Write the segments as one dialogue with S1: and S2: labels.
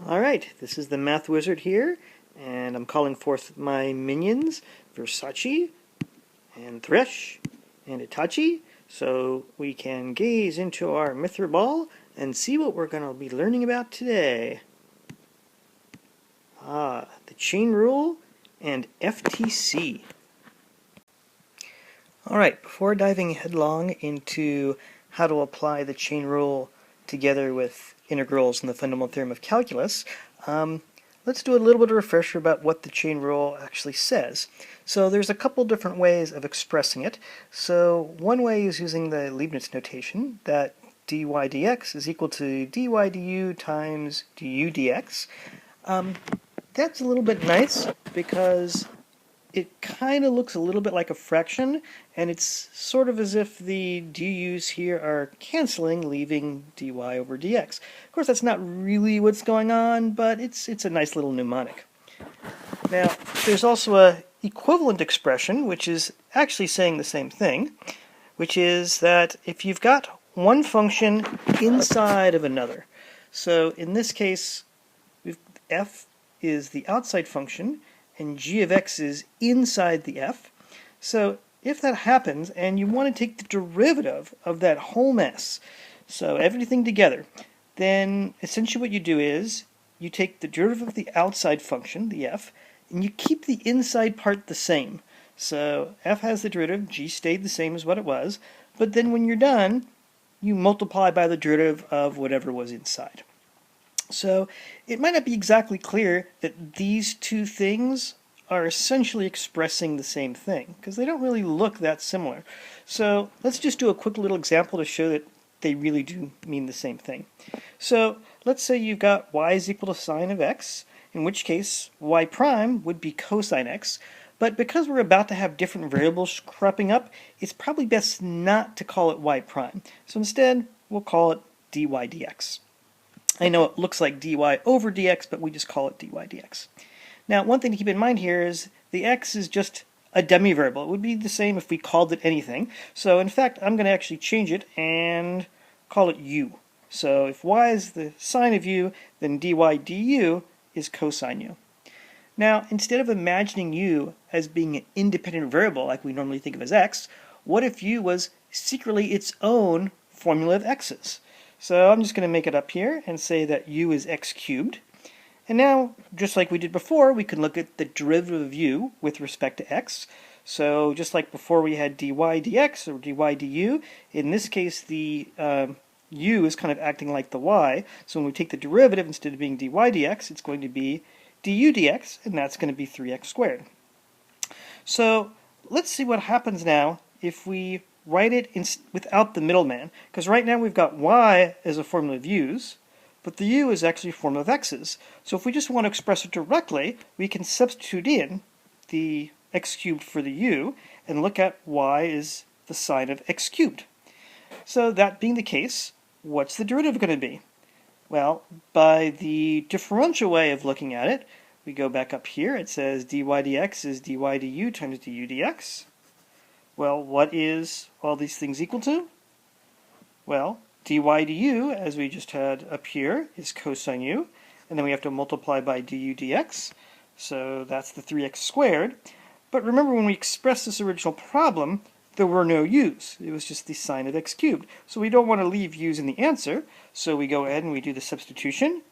S1: Alright, this is the Math Wizard here, and I'm calling forth my minions, Versace, and Thresh, and Itachi, so we can gaze into our Mithril Ball and see what we're going to be learning about today. The chain rule and FTC. Alright, before diving headlong into how to apply the chain rule together with integrals and the fundamental theorem of calculus, let's do a little bit of refresher about what the chain rule actually says. So there's a couple different ways of expressing it. So one way is using the Leibniz notation that dy dx is equal to dy du times du dx. That's a little bit nice because it kind of looks a little bit like a fraction, and it's sort of as if the du's here are canceling, leaving dy over dx. Of course, that's not really what's going on, but it's a nice little mnemonic. Now, there's also a equivalent expression, which is actually saying the same thing, which is that if you've got one function inside of another, so in this case, f is the outside function, and g of x is inside the f. So if that happens, and you want to take the derivative of that whole mess, so everything together, then essentially what you do is you take the derivative of the outside function, the f, and you keep the inside part the same. So f has the derivative, g stayed the same as what it was, but then when you're done, you multiply by the derivative of whatever was inside. So it might not be exactly clear that these two things are essentially expressing the same thing, because they don't really look that similar. So let's just do a quick little example to show that they really do mean the same thing. So let's say you've got y is equal to sine of x, in which case y prime would be cosine x, but because we're about to have different variables cropping up, it's probably best not to call it y prime. So instead, we'll call it dy dx. I know it looks like dy over dx, but we just call it dy dx. Now, one thing to keep in mind here is the x is just a dummy variable. It would be the same if we called it anything. So in fact, I'm going to actually change it and call it u. So if y is the sine of u, then dy du is cosine u. Now, instead of imagining u as being an independent variable like we normally think of as x, what if u was secretly its own formula of x's? So I'm just going to make it up here and say that u is x cubed. And now, just like we did before, we can look at the derivative of u with respect to x. So just like before we had dy dx or dy du, in this case the u is kind of acting like the y. So when we take the derivative, instead of being dy dx, it's going to be du dx, and that's going to be 3x squared. So let's see what happens now if we write it without the middleman, because right now we've got y as a formula of u's, but the u is actually a formula of x's. So if we just want to express it directly, we can substitute in the x cubed for the u and look at y is the sine of x cubed. So that being the case, what's the derivative going to be? Well, by the differential way of looking at it, we go back up here. It says dy dx is dy du times du dx. Well, what is all these things equal to? Well, dy du, as we just had up here, is cosine u, and then we have to multiply by du dx, so that's the 3x squared. But remember, when we expressed this original problem, there were no u's. It was just the sine of x cubed. So we don't want to leave u's in the answer, so we go ahead and we do the substitution,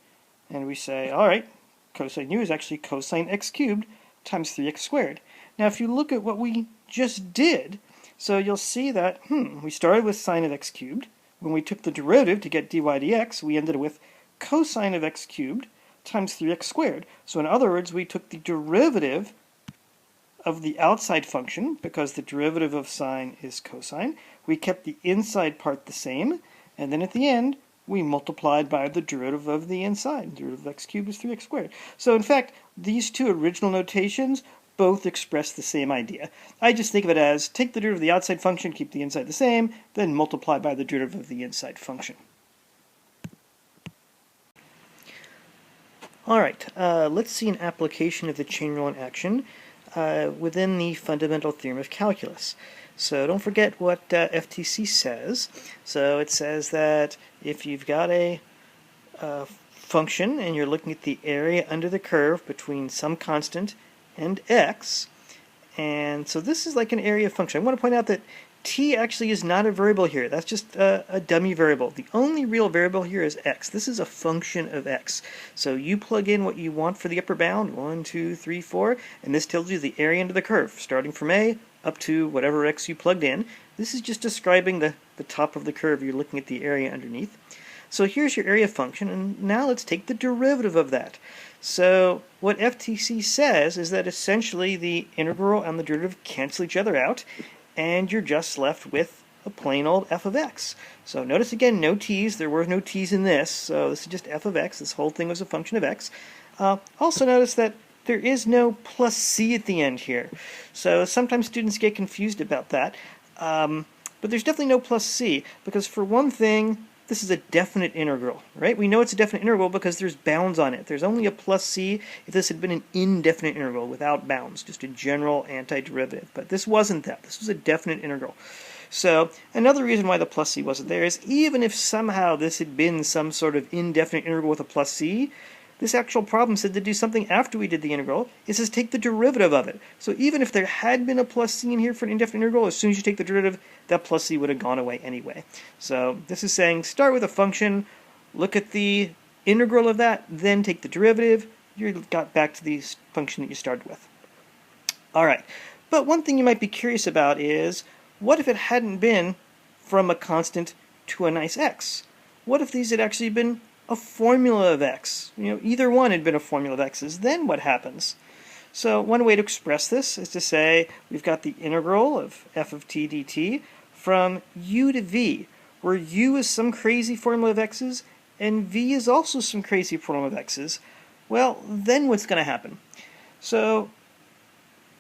S1: and we say, all right, cosine u is actually cosine x cubed times 3x squared. Now, if you look at what we just did, so you'll see that, we started with sine of x cubed. When we took the derivative to get dy dx, we ended up with cosine of x cubed times 3x squared. So in other words, we took the derivative of the outside function, because the derivative of sine is cosine. We kept the inside part the same, and then at the end, we multiplied by the derivative of the inside. The derivative of x cubed is 3x squared. So in fact, these two original notations both express the same idea. I just think of it as take the derivative of the outside function, keep the inside the same, then multiply by the derivative of the inside function. Alright, let's see an application of the chain rule in action within the fundamental theorem of calculus. So don't forget what FTC says. So it says that if you've got a function and you're looking at the area under the curve between some constant and x. And so this is like an area function. I want to point out that t actually is not a variable here. That's just a dummy variable. The only real variable here is x. This is a function of x. So you plug in what you want for the upper bound, 1, 2, 3, 4, and this tells you the area under the curve, starting from a up to whatever x you plugged in. This is just describing the top of the curve. You're looking at the area underneath. So here's your area function, and now let's take the derivative of that. So what FTC says is that essentially the integral and the derivative cancel each other out, and you're just left with a plain old f of x. So notice again, no t's. There were no t's in this, so this is just f of x. This whole thing was a function of x. Also notice that there is no plus c at the end here. So sometimes students get confused about that. But there's definitely no plus c, because for one thing, this is a definite integral, right? We know it's a definite integral because there's bounds on it. There's only a plus c if this had been an indefinite integral without bounds, just a general antiderivative. But this wasn't that. This was a definite integral. So another reason why the plus c wasn't there is even if somehow this had been some sort of indefinite integral with a plus c, this actual problem said to do something after we did the integral. It says take the derivative of it. So even if there had been a plus c in here for an indefinite integral, as soon as you take the derivative, that plus c would have gone away anyway. So this is saying start with a function, look at the integral of that, then take the derivative. You got back to the function that you started with. All right, but one thing you might be curious about is, what if it hadn't been from a constant to a nice x? What if these had actually been a formula of x? Either one had been a formula of x's. Then what happens? So one way to express this is to say we've got the integral of f of t dt from u to v, where u is some crazy formula of x's and v is also some crazy formula of x's. Well, then what's going to happen? So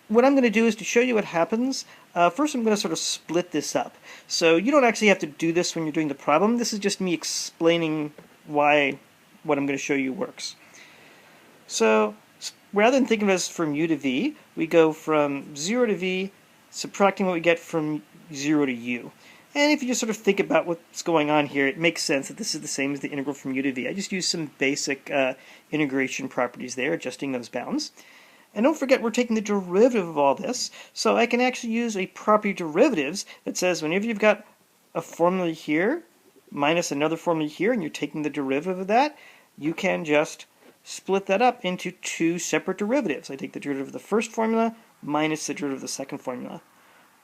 S1: what I'm going to do is to show you what happens. First I'm going to sort of split this up. So you don't actually have to do this when you're doing the problem. This is just me explaining why what I'm going to show you works. So rather than thinking of this from u to v, we go from 0 to v, subtracting what we get from 0 to u. And if you just sort of think about what's going on here, it makes sense that this is the same as the integral from u to v. I just used some basic integration properties there, adjusting those bounds. And don't forget, we're taking the derivative of all this, so I can actually use a property of derivatives that says whenever you've got a formula here minus another formula here, and you're taking the derivative of that, you can just split that up into two separate derivatives. I take the derivative of the first formula minus the derivative of the second formula.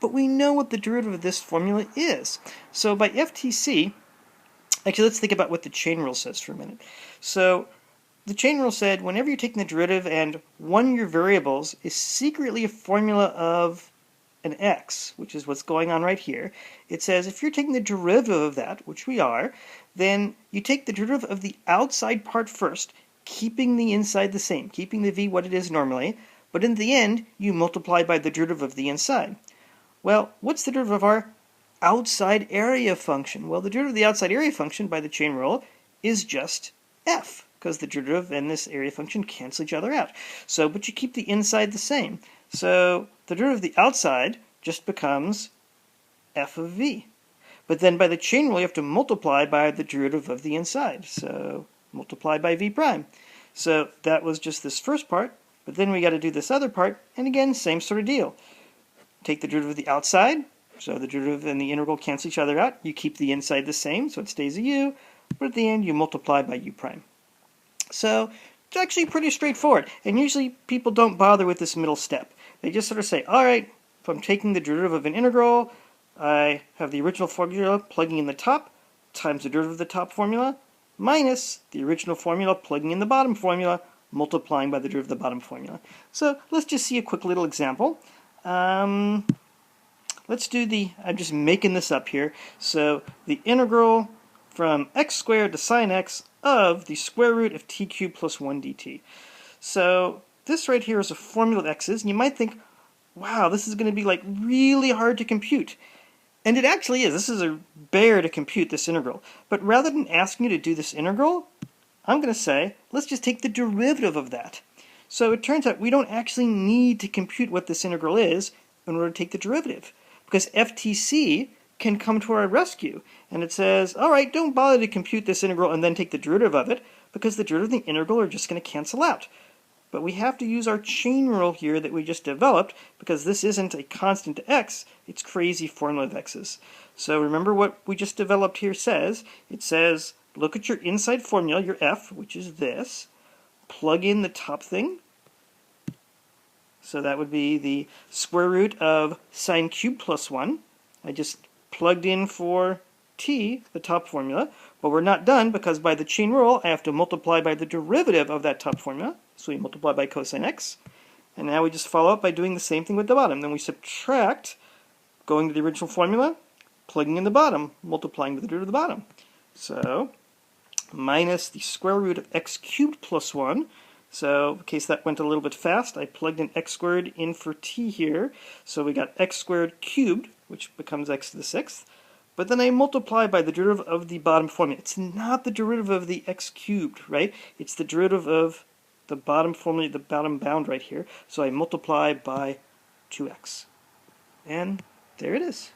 S1: But we know what the derivative of this formula is. So by FTC, actually let's think about what the chain rule says for a minute. So the chain rule said whenever you're taking the derivative and one of your variables is secretly a formula of an x, which is what's going on right here, it says if you're taking the derivative of that, which we are, then you take the derivative of the outside part first, keeping the inside the same, keeping the v what it is normally, but in the end you multiply by the derivative of the inside. Well, what's the derivative of our outside area function? Well, the derivative of the outside area function by the chain rule is just f, because the derivative and this area function cancel each other out. So, but you keep the inside the same. So the derivative of the outside just becomes f of v. But then by the chain rule you have to multiply by the derivative of the inside. So multiply by v prime. So that was just this first part, but then we got to do this other part, and again, same sort of deal. Take the derivative of the outside, so the derivative and the integral cancel each other out. You keep the inside the same, so it stays a u, but at the end you multiply by u prime. So it's actually pretty straightforward, and usually people don't bother with this middle step. They just sort of say, all right, if I'm taking the derivative of an integral, I have the original formula plugging in the top times the derivative of the top formula minus the original formula plugging in the bottom formula multiplying by the derivative of the bottom formula. So let's just see a quick little example. Let's do I'm just making this up here. So the integral from x squared to sine x of the square root of t cubed plus 1 dt. So this right here is a formula of x's, and you might think, wow, this is going to be like really hard to compute. And it actually is. This is a bear to compute this integral. But rather than asking you to do this integral, I'm going to say, let's just take the derivative of that. So it turns out we don't actually need to compute what this integral is in order to take the derivative, because FTC can come to our rescue. And it says, all right, don't bother to compute this integral and then take the derivative of it, because the derivative and the integral are just going to cancel out. But we have to use our chain rule here that we just developed because this isn't a constant to x, it's crazy formula of x's. So remember what we just developed here says. It says, look at your inside formula, your f, which is this, plug in the top thing. So that would be the square root of sine cubed plus 1. I just plugged in for t, the top formula, but we're not done because by the chain rule I have to multiply by the derivative of that top formula. So we multiply by cosine x, and now we just follow up by doing the same thing with the bottom. Then we subtract, going to the original formula, plugging in the bottom, multiplying with the derivative of the bottom. So minus the square root of x cubed plus 1. So in case that went a little bit fast, I plugged in x squared in for t here. So we got x squared cubed, which becomes x to the 6th. But then I multiply by the derivative of the bottom formula. It's not the derivative of the x cubed, right? It's the derivative of the bottom formula, the bottom bound right here. So I multiply by 2x. And there it is.